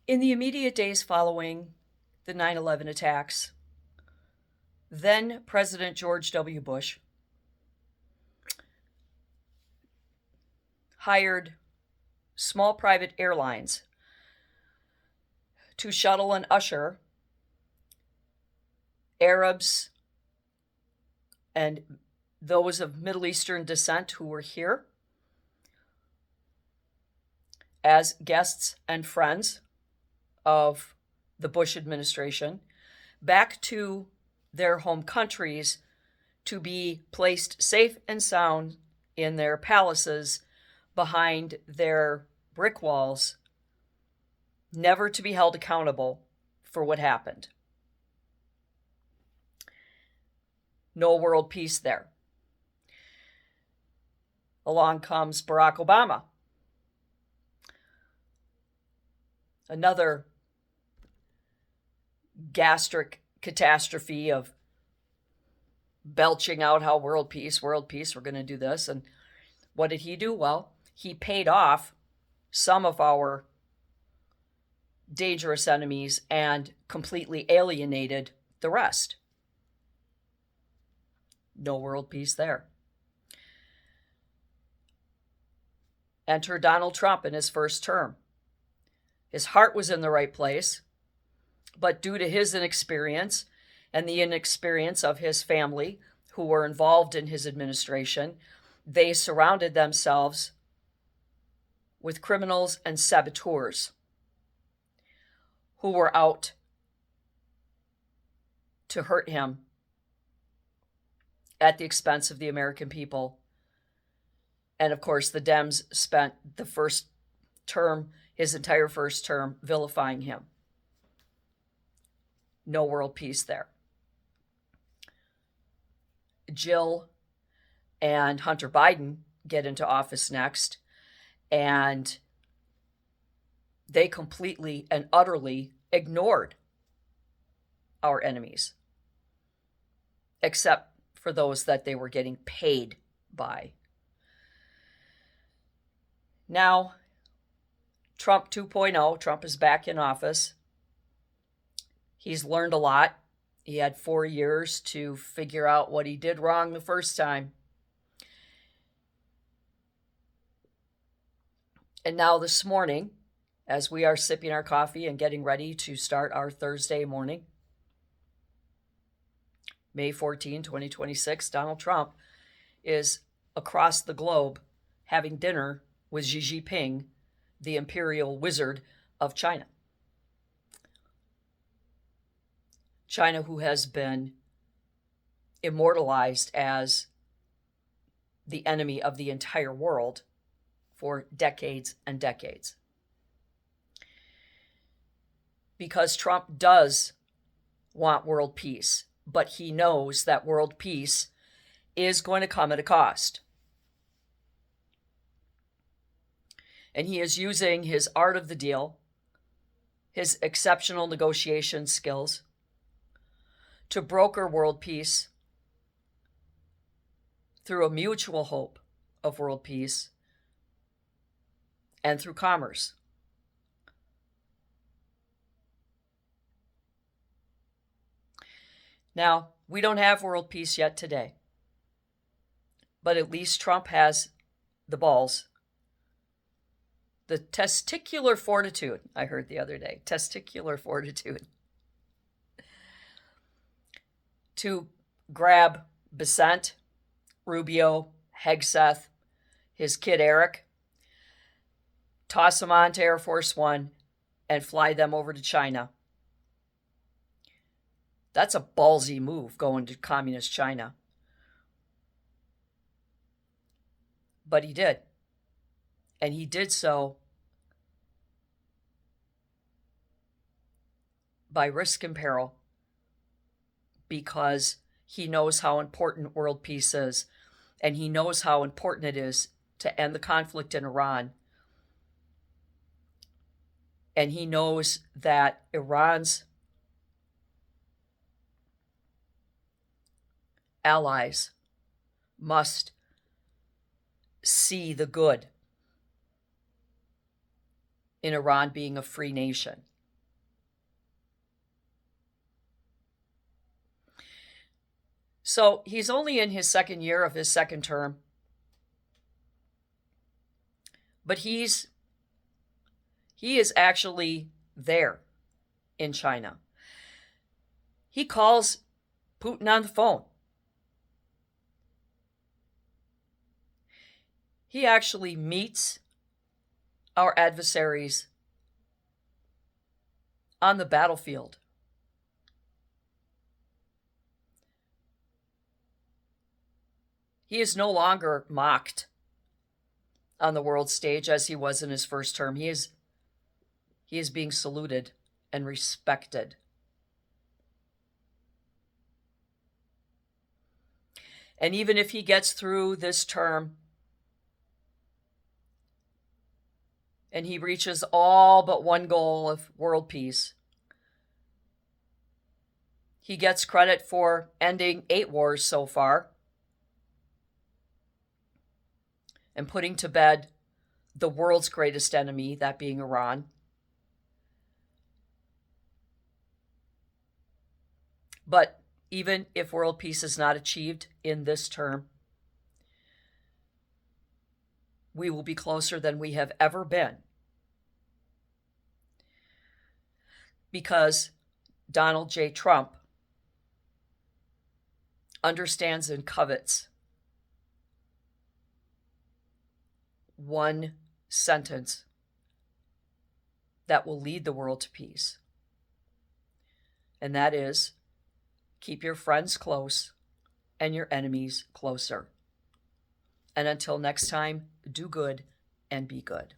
In the immediate days following the 9/11 attacks, then President George W. Bush hired small private airlines to shuttle and usher Arabs and those of Middle Eastern descent who were here as guests and friends of the Bush administration back to their home countries to be placed safe and sound in their palaces behind their brick walls, never to be held accountable for what happened. No world peace there. Along comes Barack Obama, another gastric catastrophe of belching out how world peace, we're going to do this. And what did he do? Well, he paid off some of our dangerous enemies and completely alienated the rest. No world peace there. Enter Donald Trump in his first term. His heart was in the right place, but due to his inexperience and the inexperience of his family who were involved in his administration, they surrounded themselves with criminals and saboteurs who were out to hurt him at the expense of the American people. And of course, the Dems spent the first term, his entire first term, vilifying him. No world peace there. Jill and Hunter Biden get into office next, and they completely and utterly ignored our enemies, except for those that they were getting paid by. Now, Trump 2.0, Trump is back in office. He's learned a lot. He had 4 years to figure out what he did wrong the first time. And now this morning, as we are sipping our coffee and getting ready to start our Thursday morning, May 14, 2026, Donald Trump is across the globe having dinner with Xi Jinping, the imperial wizard of China. China, who has been immortalized as the enemy of the entire world for decades and decades. Because Trump does want world peace, but he knows that world peace is going to come at a cost. And he is using his art of the deal, his exceptional negotiation skills, to broker world peace through a mutual hope of world peace and through commerce. Now, we don't have world peace yet today, but at least Trump has the balls, the testicular fortitude, I heard the other day, testicular fortitude, to grab Bessent, Rubio, Hegseth, his kid Eric, toss them on to Air Force One, and fly them over to China. That's a ballsy move, going to communist China. But he did. And he did so by risk and peril, because he knows how important world peace is, and he knows how important it is to end the conflict in Iran. And he knows that Iran's allies must see the good in Iran being a free nation. So he's only in his second year of his second term, but he is actually there in China. He calls Putin on the phone. He actually meets our adversaries on the battlefield. He is no longer mocked on the world stage as he was in his first term. He is being saluted and respected. And even if he gets through this term and he reaches all but one goal of world peace, he gets credit for ending 8 wars so far and putting to bed the world's greatest enemy, that being Iran. But even if world peace is not achieved in this term, we will be closer than we have ever been, because Donald J. Trump understands and covets one sentence that will lead the world to peace. And that is, keep your friends close and your enemies closer. And until next time, do good and be good.